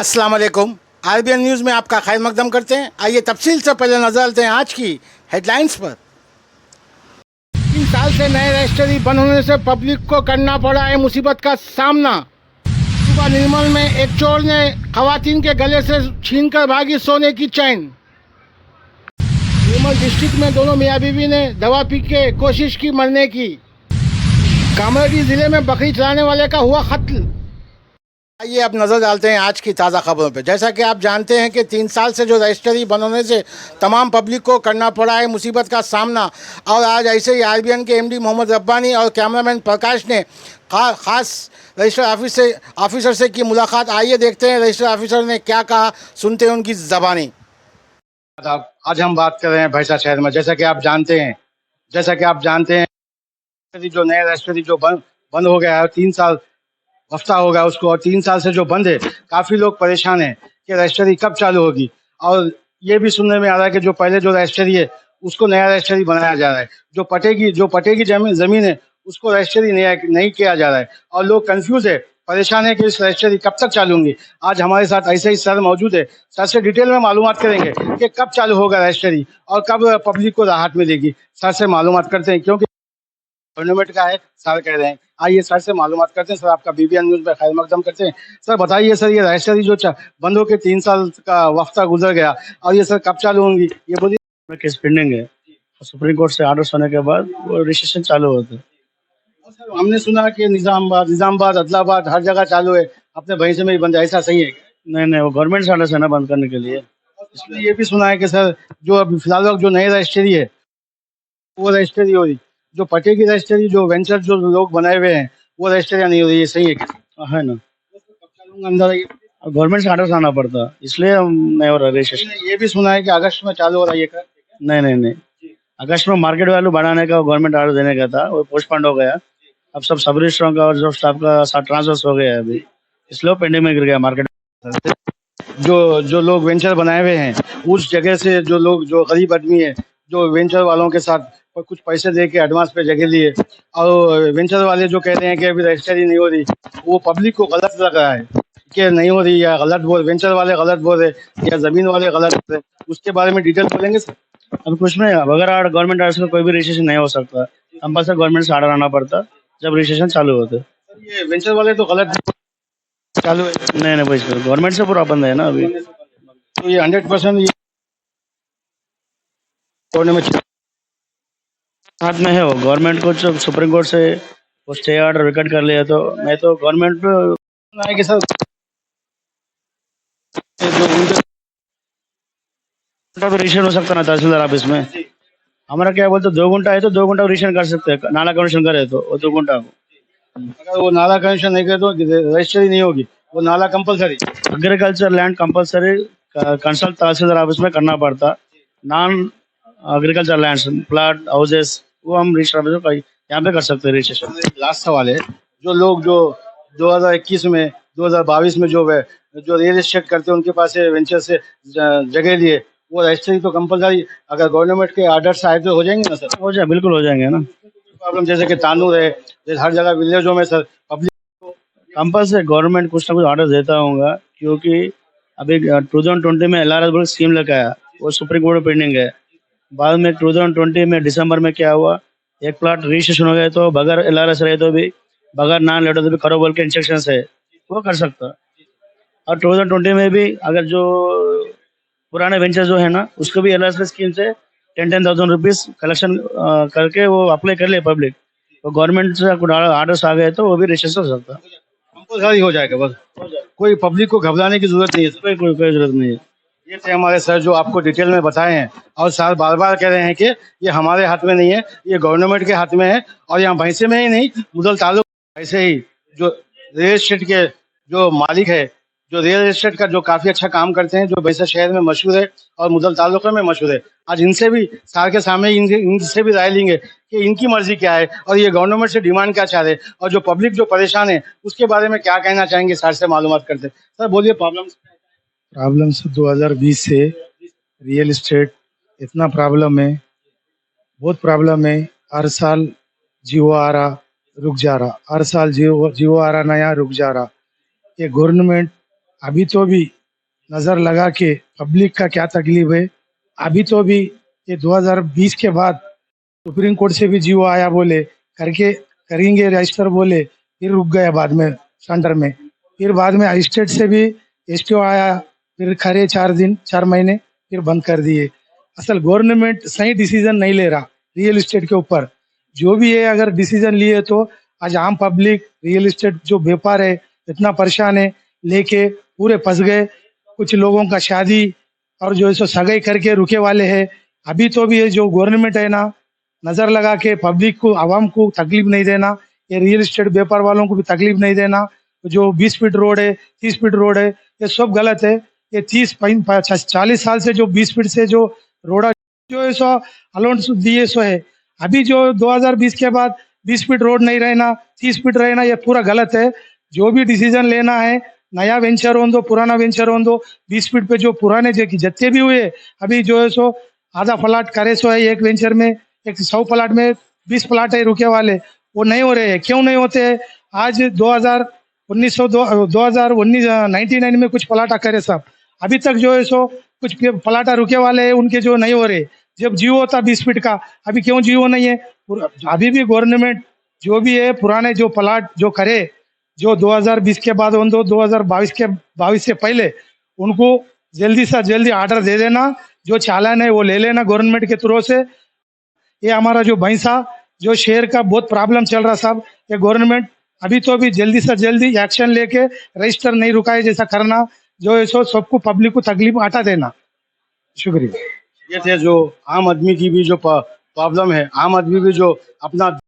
अस्सलाम वालेकुम। RBN news में आपका खैर मकदम करते हैं। आइए तफसील से पहले नजर डालते हैं आज की हेडलाइंस पर। 3 साल से नए रजिस्ट्री बंद होने से पब्लिक को करना पड़ा है मुसीबत का सामना। सुबह निर्मल में एक चोर ने खवातीन के गले से छीनकर भागी सोने की चैन। निर्मल डिस्ट्रिक्ट में दोनों मियाँ बीवी ने दवा पी के कोशिश की मरने की। कामरेडी जिले में बकरी चलाने वाले का हुआ कत्ल। आइए अब नज़र डालते हैं आज की ताज़ा खबरों पर। जैसा कि आप जानते हैं कि 3 साल से जो रजिस्ट्री बंद होने से तमाम पब्लिक को करना पड़ा है मुसीबत का सामना, और आज ऐसे ही आरबीएन के एमडी मोहम्मद रब्बानी और कैमरामैन प्रकाश ने खास रजिस्टर ऑफिसर से की मुलाकात। आइए देखते हैं रजिस्टर ऑफिसर ने क्या कहा, सुनते हैं उनकी ज़बानी। आज हम बात कर रहे हैं भैंसा शहर में। जैसा कि आप जानते हैं जो नया रजिस्ट्री जो बंद हो गया है, 3 साल हफ्ता हो गया उसको, और 3 साल से जो बंद है काफी लोग परेशान हैं कि रजिस्ट्री कब चालू होगी। और ये भी सुनने में आ रहा है कि जो पहले जो रजिस्ट्री है उसको नया रजिस्ट्री बनाया जा रहा है, जो पटेगी जमीन है उसको रजिस्ट्री नहीं किया जा रहा है, और लोग कंफ्यूज है, परेशान है कि इस रजिस्ट्री कब तक चालू होंगी। आज हमारे साथ ऐसे ही सर मौजूद है, सर से डिटेल में मालूमात करेंगे कि कब चालू होगा रजिस्ट्री और कब पब्लिक को राहत मिलेगी। सर से मालूमात करते हैं क्योंकि गवर्नमेंट का है, सर कह रहे हैं। आइए सर से मालूमात करते हैं। सर आपका बीबीएन न्यूज़ में खैर मकदम करते हैं। सर बताइए सर, ये रजिस्ट्री जो बंद होकर 3 साल का वक्ता गुजर गया, और ये सर कब चालू होंगी ये बोलिए। केस पेंडिंग है, सुप्रीम कोर्ट से आर्डर्स होने के बाद वो रजिस्ट्रेशन चालू होते हैं। और सर हमने सुना कि निजामाबाद अदलाबाद हर जगह चालू है, अपने भैंसे में ही बंद है, ऐसा सही है क्या? नहीं, वो गवर्नमेंट से आर्डर्स है ना बंद करने के लिए। और इसमें ये भी सुना है कि सर जो अभी फिलहाल वक्त जो नई रजिस्ट्री है वो रजिस्ट्री हो रही, जो पटे की रजिस्ट्री जो वेंचर जो लोग बनाए हुए हैं वो रजिस्ट्रियाँ नहीं हो रही, ये सही है क्या? है ना, कब चालू अंदर है? गवर्नमेंट से आर्डर्स आना पड़ता, इसलिए हम नहीं हो रहा रजिस्ट्रेशन। ये भी सुना है कि अगस्त में चालू हो रहा है ये कर। नहीं, अगस्त में मार्केट वैल्यू बढ़ाने का गवर्नमेंट आर्डर देने का था, वो पोस्टपोन्ड हो गया। अब सब रजिस्ट्रारों का और जो स्टाफ का ट्रांसफर हो गया है अभी, इसलिए पेंडिंग में गिर गया मार्केट। जो जो लोग वेंचर बनाए हुए हैं उस जगह से जो लोग जो गरीब आदमी है जो वेंचर वालों के साथ कुछ पैसे दे के एडवांस पे जगह लिए, और वेंचर वाले जो कहते हैं कि अभी रजिस्ट्री नहीं हो रही, वो पब्लिक को गलत लग रहा है कि नहीं हो रही, या गलत बोल वेंचर वाले गलत बोल रहे या जमीन वाले गलत बोल रहे, उसके बारे में डिटेल बोलेंगे सर? अब कुछ नहीं, बगैर गवर्नमेंट आर्डर से कोई भी रजिस्ट्रेशन नहीं हो सकता, कंपल्सरी गवर्नमेंट से आर्डर आना पड़ता जब रजिस्ट्रेशन चालू होते। ये वेंचर वाले तो गलत चालू है, नहीं भाई, गवर्नमेंट से पूरा बंद है ना अभी। तो ये 100% ये होने में हाथ में है, वो गवर्नमेंट को जब सुप्रीम कोर्ट से वो स्टे ऑर्डर विकेट कर लिया, तो मैं तो गवर्नमेंट है कि सर जो उनके घंटा भी रजिस्ट्रेशन हो सकता ना तहसीलदार ऑफिस में। हमारा क्या बोलते 2 घंटा है तो 2 घंटा रजिस्ट्रेशन कर सकते हैं, नाला कनेक्शन करे तो वो 2 घंटा। अगर वो नाला कनेक्शन नहीं करे तो रजिस्ट्री नहीं होगी, वो नाला compulsory. Agriculture land compulsory consult तहसीलदार ऑफिस में करना पड़ता। Non agriculture land plot houses वो हम रजिस्टर ऑफिस में यहाँ पे कर सकते हैं रजिस्ट्रेशन। लास्ट सवाल है, जो लोग जो 2021 में 2022 में जो रियल एस्टेट करते हैं उनके पास से वेंचर से जगह लिए, वो रजिस्ट्री तो कंपलसरी अगर गवर्नमेंट के आर्डर से आए तो हो जाएंगे ना सर? हो जाए, बिल्कुल हो जाएंगे ना। प्रॉब्लम जैसे कि तानूर है, जैसे हर जगह विलेजों में सर पब्लिक कंपल्सरी गवर्नमेंट कुछ ना कुछ ऑर्डर देता होगा, क्योंकि अभी 2020 में LRS स्कीम लेकर आया, वो सुप्रीम कोर्ट में पेंडिंग है। बाद में 2020 में दिसंबर में क्या हुआ, एक प्लाट रजिस्ट्रेशन हो गए तो बगैर LRS रहे तो भी, बगैर नाम लेटर तो भी करो बोल के इंस्ट्रक्शन है, वो कर सकता। और 2020 में भी अगर जो पुराने वेंचर जो है ना उसको भी LRS स्कीम से 10,000 रुपीज कलेक्शन करके वो अप्लाई कर ले पब्लिक, तो गवर्नमेंट से कुछ ऑर्डर्स आ गए तो वो भी रजिस्ट्रेशन हो सकता। कंपलसरी हो जाएगा बस, कोई पब्लिक को घबराने की जरूरत नहीं है। कोई जरूरत नहीं है। ये थे हमारे सर जो आपको डिटेल में बताए हैं, और सर बार बार कह रहे हैं कि ये हमारे हाथ में नहीं है, ये गवर्नमेंट के हाथ में है। और यहाँ भैंसे में ही नहीं, मुदल तालुक ऐसे ही जो रियल एस्टेट के जो मालिक है, जो रियल एस्टेट का जो काफी अच्छा काम करते हैं, जो भैंसा शहर में मशहूर है और मुदल तालुका में मशहूर है, आज इनसे भी सर के सामने इनसे भी राय लेंगे कि इनकी मर्जी क्या है और ये गवर्नमेंट से डिमांड क्या चाह रहे हैं, और जो पब्लिक जो परेशान है उसके बारे में क्या कहना चाहेंगे, सर से मालूमात करते। सर बोलिए प्रॉब्लम। प्रॉब्लम्स 2020 से रियल एस्टेट इतना प्रॉब्लम है, बहुत प्रॉब्लम है। हर साल जियो आ रहा रुक जा रहा, हर साल जियो जियो आ रहा नया रुक जा रहा। ये गवर्नमेंट अभी तो भी नजर लगा के पब्लिक का क्या तकलीफ है। अभी तो भी ये 2020 के बाद सुप्रीम कोर्ट से भी जीवो आया बोले करके करेंगे रजिस्टर बोले, फिर रुक गया बाद में सेंटर में। फिर बाद में स्टेट से भी एसटीओ आया, फिर खरे 4 दिन 4 महीने, फिर बंद कर दिए। असल गवर्नमेंट सही डिसीजन नहीं ले रहा रियल एस्टेट के ऊपर। जो भी है अगर डिसीजन लिए तो आज आम पब्लिक रियल एस्टेट जो व्यापार है इतना परेशान है, लेके पूरे फंस गए। कुछ लोगों का शादी और जो है सो सगाई करके रुके वाले हैं। अभी तो भी ये जो गवर्नमेंट है ना, नजर लगा के पब्लिक को आवाम को तकलीफ नहीं देना, ये रियल एस्टेट व्यापार वालों को भी तकलीफ नहीं देना। जो 20 फीट रोड है 30 फीट रोड है ये सब गलत है। ये 40 साल से जो 20 फीट से जो रोड जो है सो अलाउंस दिए सो है। अभी जो 2020 के बाद 20 फीट रोड नहीं रहना 30 फीट रहना ये पूरा गलत है। जो भी डिसीजन लेना है, नया वेंचर हो दो पुराना वेंचर हो दो, 20 फीट पे जो पुराने जितने भी हुए अभी जो है सो आधा प्लाट करे सो है एक वेंचर में, एक 100 प्लाट में 20 प्लाट है रुके वाले, वो नहीं हो रहे हैं। क्यों नहीं होते हैं? आज 2019 99 में कुछ प्लाटा करे सब, अभी तक जो है सो कुछ प्लाटा रुके वाले हैं उनके जो नहीं हो रहे। जब जियो होता 20 फीट का, अभी क्यों जियो नहीं है? अभी भी गवर्नमेंट जो भी है पुराने जो प्लाट जो करे, जो 2020 के बाद उन 2022 से पहले उनको जल्दी से जल्दी ऑर्डर दे देना। जो चालान है वो ले लेना गवर्नमेंट के थ्रू से। ये हमारा जो भैंसा जो शेयर का बहुत प्रॉब्लम चल रहा साहब, ये गवर्नमेंट अभी तो भी जल्दी से जल्दी एक्शन लेके रजिस्टर नहीं रुकाए जैसा करना, जो है सो सबको पब्लिक को तकलीफ हटा देना। शुक्रिया। ये थे जो आम आदमी की भी जो प्रॉब्लम है, आम आदमी भी जो अपना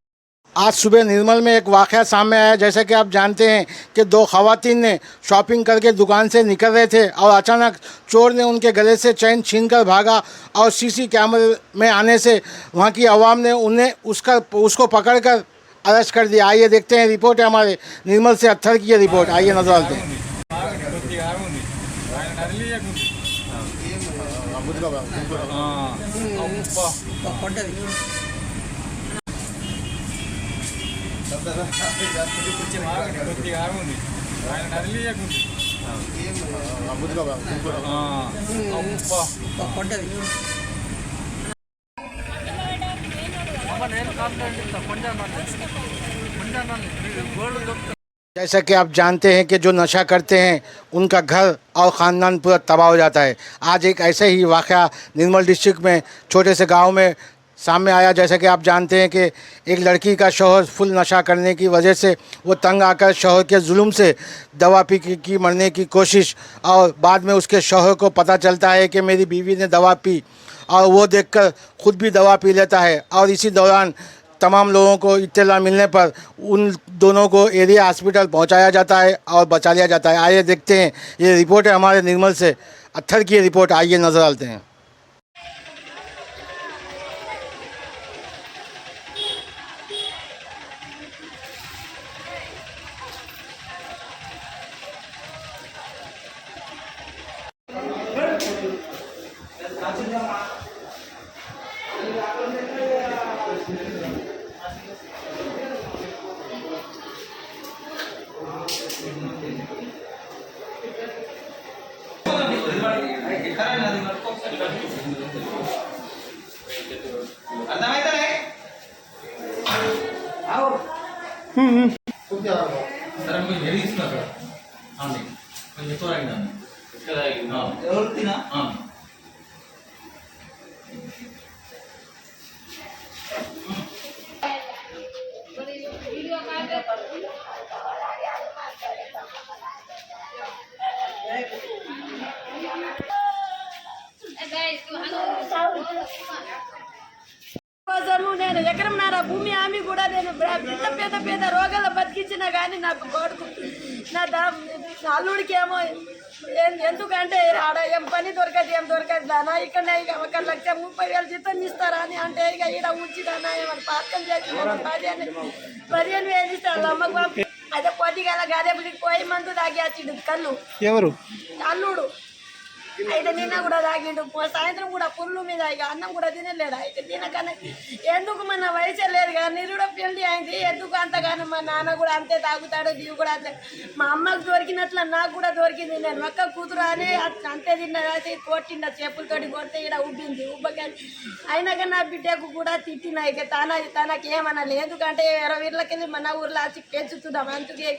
आज सुबह निर्मल में एक वाक़या सामने आया। जैसे कि आप जानते हैं कि दो ख़वातीन ने शॉपिंग करके दुकान से निकल रहे थे और अचानक चोर ने उनके गले से चैन छीनकर भागा और सीसी कैमरे में आने से वहाँ की आवाम ने उसको पकड़कर अरेस्ट कर दिया। आइए देखते हैं, रिपोर्ट है हमारे निर्मल से अत्थर की ये रिपोर्ट, आइए नजर डालते हैं। जैसा कि आप जानते हैं कि जो नशा करते हैं उनका घर और ख़ानदान पूरा तबाह हो जाता है। आज एक ऐसे ही वाक़या निर्मल डिस्ट्रिक्ट में छोटे से गांव में सामने आया। जैसा कि आप जानते हैं कि एक लड़की का शौहर फुल नशा करने की वजह से वो तंग आकर शौहर के जुल्म से दवा पी की मरने की कोशिश, और बाद में उसके शौहर को पता चलता है कि मेरी बीवी ने दवा पी, और वो देखकर ख़ुद भी दवा पी लेता है। और इसी दौरान तमाम लोगों को इत्तला मिलने पर उन दोनों को एरिया हॉस्पिटल पहुंचाया जाता है और बचा लिया जाता है। आइए देखते हैं, ये रिपोर्ट है हमारे निर्मल से अत्थर की रिपोर्ट, आइए नजर डालते हैं। నేను ఎకరంన్నర భూమి ఆమె కూడా నేను ఇంత పేద పేద రోగాల బతికించినా కానీ నాకు కొడుకు నా అల్లుడికి ఏమో ఎందుకంటే ఆడ ఏం పని దొరకదు దానా ఇక్కడ 1,30,000 జీతం ఇస్తారా అని అంటే ఇక ఈడ ఉంచిదానా ఏమన్నా పాత్రం చేసి 15,000 ఇస్తాడు అమ్మకు. అదే పొద్దుగల గదేపుడికి పోయి మందు తాగి వచ్చిండు కళ్ళు. ఎవరు? అల్లుడు అయితే నిన్న కూడా తాగిండు సాయంత్రం కూడా పుల్లు మీద ఇక అన్నం కూడా తినలేడు అయితే తినకనే ఎందుకు మన వయసే లేదు కదా నిరుడ పెళ్లి అయింది ఎందుకు అంతగానో మా నాన్న కూడా అంతే తాగుతాడు నీవు కూడా అంతే మా అమ్మకు దొరికినట్లు నాకు కూడా దొరికింది నేను ఒక్క కూతురు అని అంతే తిన్నది కొట్టిండ చెప్పులతోటి కొడితే ఇక్కడ ఉబ్బింది ఉబ్బకాలి అయినా కానీ నా బిడ్డకు కూడా తిట్టినా ఇక తనకి ఏమనాలి ఎందుకంటే ఎవరో వీళ్ళకెళ్ళి మన ఊర్లో వచ్చి పెంచుతున్నాం అందుకే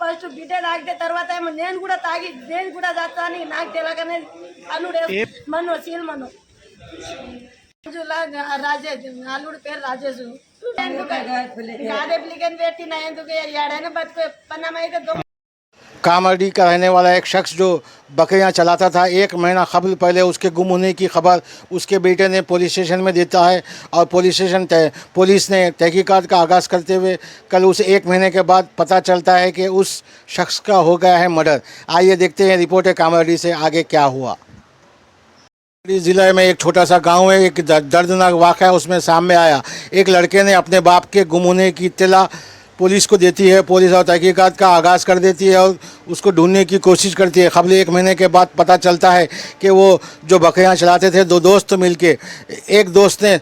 ఫస్ట్ బిడ్డ తాగితే తర్వాత ఏమో నేను కూడా తాగుతా అని నాకు తెలియకనే అల్లుడు మను సీల్ మను రాజేష్ అల్లుడు పేరు రాజేష్ అప్లికేషన్ పెట్టిన ఎందుకు ఏడైనా బతుకు పన్నమైతే कामाडी का रहने वाला एक शख्स जो बकरियां चलाता था, 1 महीना कबल पहले उसके गुम होने की खबर उसके बेटे ने पुलिस स्टेशन में देता है और पुलिस ने तहकीकात का आगाज़ करते हुए कल उसे 1 महीने के बाद पता चलता है कि उस शख्स का हो गया है मर्डर। आइए देखते हैं रिपोर्ट है कामाडी से आगे क्या हुआ। ज़िले में एक छोटा सा गांव है, एक दर्दनाक वाक़या उसमें सामने आया। एक लड़के ने अपने बाप के गुम होने की इत्तला पुलिस को देती है, पुलिस और तहकीकात का आगाज़ कर देती है और उसको ढूंढने की कोशिश करती है। कबल 1 महीने के बाद पता चलता है कि वो जो बकरियां चलाते थे 2 दोस्त मिलके, एक दोस्त ने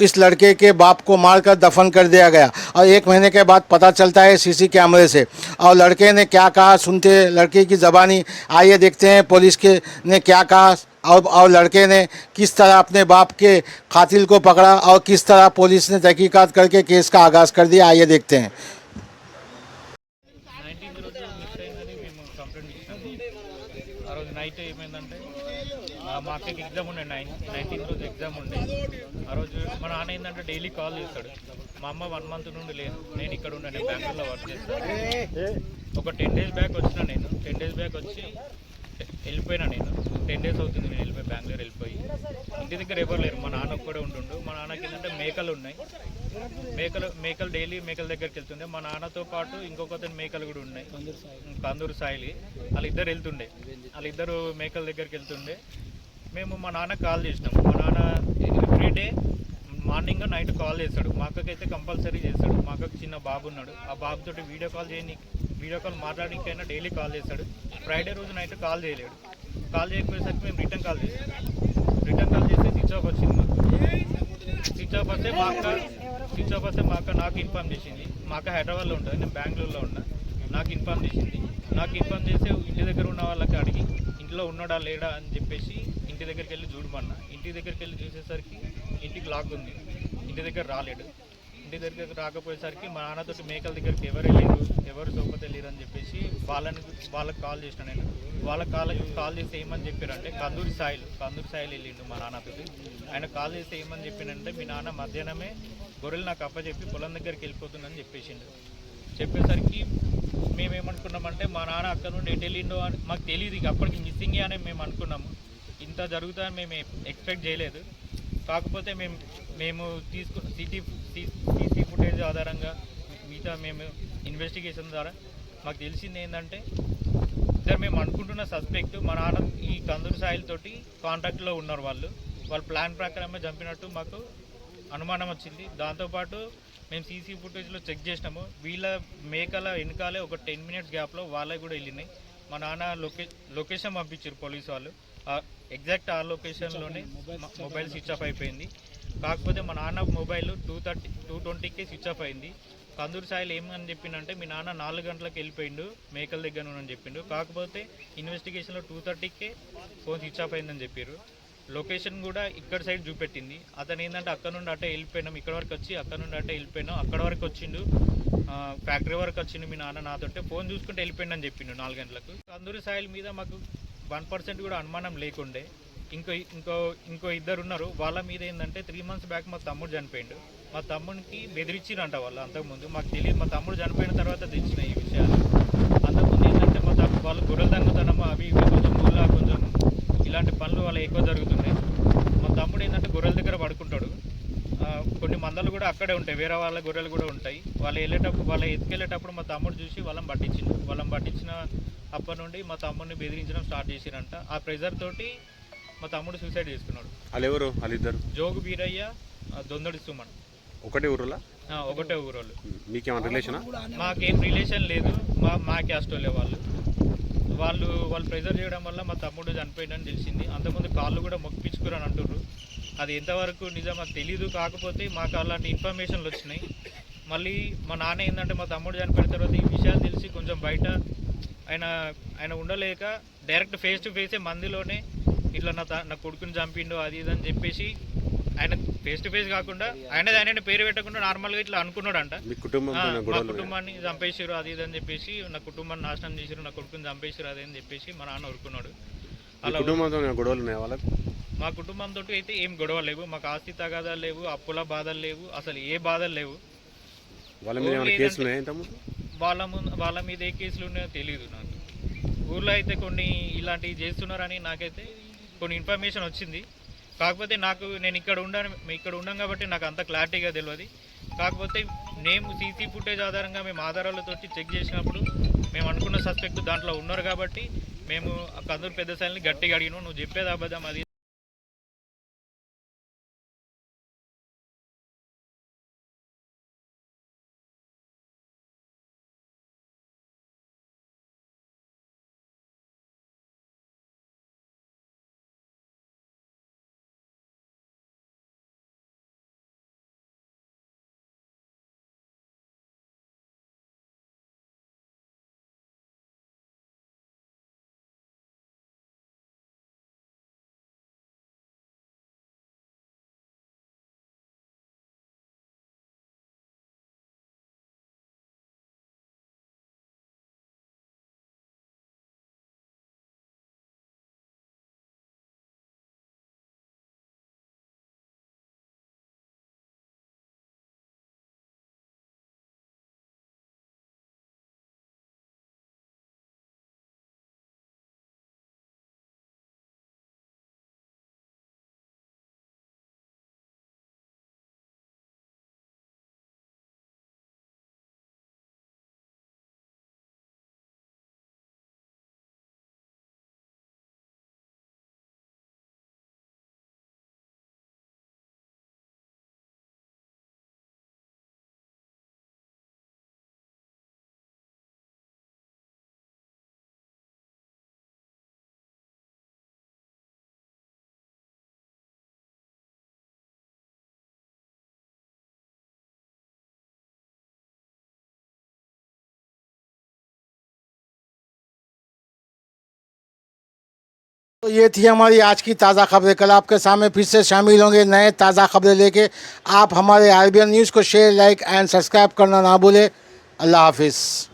इस लड़के के बाप को मारकर दफन कर दिया गया और 1 महीने के बाद पता चलता है सीसी कैमरे से। और लड़के ने क्या कहा सुनते लड़के की ज़बानी, आइए देखते हैं पुलिस के ने क्या कहा और लड़के ने किस तरह अपने बाप के कातिल को पकड़ा और किस तरह पुलिस ने तहकीकात करके केस का आगाज़ कर दिया। आइए देखते हैं। 19 రోజు మిస్ అయిందని మేము కంప్లైంట్ ఇచ్చినాము। ఆ రోజు నైట్ ఏమైందంటే మా అక్కకి ఎగ్జామ్ ఉండే 19 రోజు ఎగ్జామ్ ఉండే। ఆ రోజు మా నాన్న ఏంటంటే డైలీ కాల్ చేస్తాడు। మా అమ్మ 1 మంత్ నుండి లేదు, నేను ఇక్కడ ఉన్నా, నేను బెంగళూరులో వర్క్ చేస్తాను। ఒక 10 డేస్ బ్యాక్ వచ్చిన నేను 10 డేస్ బ్యాక్ వచ్చి వెళ్ళిపోయినా నేను 10 డేస్ అవుతుంది నేను వెళ్ళిపోయి బెంగళూరు వెళ్ళిపోయి ఇంటి దగ్గర ఎవరు లేరు, మా నాన్న ఒక్కడే ఉంటుండు। మా నాన్నకి ఏంటంటే మేకలు ఉన్నాయి, మేకలు డైలీ మేకల దగ్గరికి వెళ్తుండే। మా నాన్నతో పాటు ఇంకొక మేకలు కూడా ఉన్నాయి, కందూరు సాయిలి, వాళ్ళిద్దరు వెళ్తుండే, వాళ్ళిద్దరు మేకల దగ్గరికి వెళ్తుండే। మేము మా నాన్న కాల్ చేసినాము, మా నాన్న ఎవ్రీడే మార్నింగ్ నైట్ కాల్ చేస్తాడు, మా అక్కకైతే కంపల్సరీ చేస్తాడు। మా అక్కకి చిన్న బాబు ఉన్నాడు, ఆ బాబుతోటి వీడియో కాల్ మాట్లాడడానికైనా డైలీ కాల్ చేస్తాడు। ఫ్రైడే రోజు నైట్ కాల్ చేయలేడు, కాల్ చేయకపోయేసరికి మేము రిటర్న్ కాల్ చేస్తే స్విచ్ ఆఫ్ వచ్చింది మాకు। స్విచ్ ఆఫ్ వస్తే మా అక్క నాకు ఇన్ఫార్మ్ చేసింది। మా అక్క హైదరాబాద్లో ఉంటుంది, నేను బెంగళూరులో ఉన్నా, నాకు ఇన్ఫార్మ్ చేసింది। నాకు ఇన్ఫార్మ్ చేసి ఇంటి దగ్గర ఉన్న వాళ్ళకి అడిగి ఇంట్లో ఉన్నాడా లేడా అని చెప్పేసి ఇంటి దగ్గరికి వెళ్ళి చూడమన్నా। ఇంటి దగ్గరికి వెళ్ళి చూసేసరికి ఇంటికి లాక్ ఉంది, ఇంటి దగ్గర రాలేడు। ఇంటి దగ్గరికి రాకపోయేసరికి మా నాన్నతోటి మేకల దగ్గరికి ఎవరు సోపతి వెళ్ళారు అని చెప్పేసి వాళ్ళకి కాల్ చేసిన నేను। వాళ్ళకి కాల్ చేస్తే ఏమని చెప్పారంటే కందూరు సాయిల్ వెళ్ళిండు మా నాన్నతోటి। ఆయన కాల్ చేస్తే ఏమని చెప్పినంటే మీ నాన్న మధ్యాహ్నమే గొర్రెలు నాకు అప్పచెప్పి పొలం దగ్గరికి వెళ్ళిపోతుందని చెప్పేసిండు। చెప్పేసరికి మేమేమనుకున్నామంటే మా నాన్న అక్కడ నుండి ఎటు వెళ్ళిండో అని మాకు తెలియదు, ఇక అప్పటికి మిస్సింగే అని మేము అనుకున్నాము। ఇంత జరుగుతుందని మేము ఎక్స్పెక్ట్ చేయలేదు। కాకపోతే మేము తీసుకున్న సీసీ ఫుటేజ్ ఆధారంగా మిగతా మేము ఇన్వెస్టిగేషన్ ద్వారా మాకు తెలిసింది ఏంటంటే ఇద్దరు మేము అనుకుంటున్న సస్పెక్ట్ మా నాన్న ఈ కందూరు సాయిల్ తోటి కాంటాక్ట్లో ఉన్నారు, వాళ్ళు ప్లాన్ ప్రకారమే చంపినట్టు మాకు అనుమానం వచ్చింది। దాంతోపాటు మేము సీసీ ఫుటేజ్లో చెక్ చేసినాము, వీళ్ళ మేకల వెనకాలే ఒక 10 మినిట్స్ గ్యాప్లో వాళ్ళకి కూడా వెళ్ళినాయి। మా నాన్న లొకేషన్ పంపించారు పోలీసు వాళ్ళు, ఎగ్జాక్ట్ ఆ లొకేషన్లోనే మొబైల్ స్విచ్ ఆఫ్ అయిపోయింది। కాకపోతే మా నాన్న మొబైల్ 2:20కే స్విచ్ ఆఫ్ అయింది। కందూరు సాయిల్ ఏమని చెప్పిండంటే మీ నాన్న 4 గంటలకు వెళ్ళిపోయిండు మేకల దగ్గర అని చెప్పిండు, కాకపోతే ఇన్వెస్టిగేషన్లో 2:30కే ఫోన్ స్విచ్ ఆఫ్ అయిందని చెప్పారు। లొకేషన్ కూడా ఇక్కడ సైడ్ చూపెట్టింది। అతను ఏంటంటే అక్కడ నుండి అటే వెళ్ళిపోయినాం, ఇక్కడ వరకు వచ్చి అక్కడ నుండి అటే వెళ్ళిపోయినాం, అక్కడ వరకు వచ్చిండు, ఫ్యాక్టరీ వరకు వచ్చిండు మీ నాన్న నాతోటే ఫోన్ చూసుకుంటే వెళ్ళిపోయిండు అని చెప్పిండు 4 గంటలకు। కందూరు సాయిల్ మీద మాకు 1% కూడా అనుమానం లేకుండే। ఇంకో ఇద్దరు ఉన్నారు, వాళ్ళ మీద ఏంటంటే 3 మంత్స్ బ్యాక్ మా తమ్ముడు చనిపోయిండు, మా తమ్ముడికి బెదిరించిరంట వాళ్ళు అంతకుముందు, మాకు తెలియదు, మా తమ్ముడు చనిపోయిన తర్వాత తెచ్చిన ఈ విషయాలు। అంతకుముందు ఏంటంటే వాళ్ళు గొర్రెలు దొంగతనము అవి ఇవి కొంచెం ఊళ్ళో కొంచెం ఇలాంటి పనులు వాళ్ళు ఎక్కువ జరుగుతున్నాయి। మా తమ్ముడు ఏంటంటే గొర్రెల దగ్గర పడుకుంటాడు, కొన్ని మందలు కూడా అక్కడే ఉంటాయి, వేరే వాళ్ళ గొర్రెలు కూడా ఉంటాయి, వాళ్ళు ఎత్తుకెళ్ళేటప్పుడు మా తమ్ముడు చూసి వాళ్ళని పట్టించిన అప్పటి నుండి మా తమ్ముడిని బెదిరించడం స్టార్ట్ చేసిరంట। ఆ ప్రెజర్ తోటి మా తమ్ముడు సూసైడ్ చేసుకున్నాడు। వాళ్ళెవరు వాళ్ళిద్దరు? జోగు వీరయ్య, దొందడి సుమన్, ఒకటే ఊరులా? ఒకటే ఊరోళ్ళు। మీకేమైనా రిలేషనా? మాకేం రిలేషన్ లేదు, మా క్యాస్ట్ వాళ్ళే వాళ్ళు, వాళ్ళు ప్రెజర్ చేయడం వల్ల మా తమ్ముడు చనిపోయిందని తెలిసింది. అంతకుముందు కాళ్ళు కూడా మొక్కిపించుకురని అంటుర్రు. అది ఎంతవరకు నిజం మాకు తెలీదు. కాకపోతే మాకు అలాంటి ఇన్ఫర్మేషన్లు వచ్చినాయి. మళ్ళీ మా నాన్న ఏంటంటే మా తమ్ముడు చనిపోయిన తర్వాత ఈ విషయాలు తెలిసి కొంచెం బయట ఆయన ఉండలేక డైరెక్ట్ ఫేస్ టు ఫేసే మందిలోనే ఇట్లా నా కొడుకుని చంపిండు అది ఇది అని చెప్పేసి ఆయన ఫేస్ టు ఫేస్ కాకుండా ఆయన పేరు పెట్టకుండా నార్మల్గా ఇట్లా అనుకున్నాడంట. మా కుటుంబాన్ని చంపేసారు అది ఇది అని చెప్పేసి, నా కుటుంబాన్ని నాశనం చేసారు, నా కొడుకుని చంపేసారు అది అని చెప్పేసి మా నాన్న ఊరుకున్నాడు. అలా గొడవలు మా కుటుంబంతో అయితే ఏం గొడవలు లేవు, మాకు ఆస్తి తగాదాలు లేవు, అప్పుల బాధలు లేవు, అసలు ఏ బాధలు లేవు. వాళ్ళ మీద ఏ కేసులు ఉన్నాయో తెలియదు నాకు. ఊర్లో అయితే కొన్ని ఇలాంటివి చేస్తున్నారని నాకైతే కొన్ని ఇన్ఫర్మేషన్ వచ్చింది. కాకపోతే నేను ఇక్కడ ఉండం కాబట్టి నాకు అంత క్లారిటీగా తెలియదు. కాకపోతే మేము సీసీ ఫుటేజ్ ఆధారంగా మేము ఆధారాలతో చెక్ చేసినప్పుడు మేము అనుకున్న సస్పెక్ట్ దాంట్లో ఉన్నారు కాబట్టి మేము కందూరు పెద్ద సాయిని గట్టిగా అడిగినాం, నువ్వు చెప్పేది అబద్ధం అది. तो ये थी हमारी आज की ताज़ा खबरें। कल आपके सामने फिर से शामिल होंगे नए ताज़ा खबरें लेके। आप हमारे आरबीएन न्यूज़ को शेयर, लाइक एंड सब्सक्राइब करना ना भूलें। अल्लाह हाफिज़।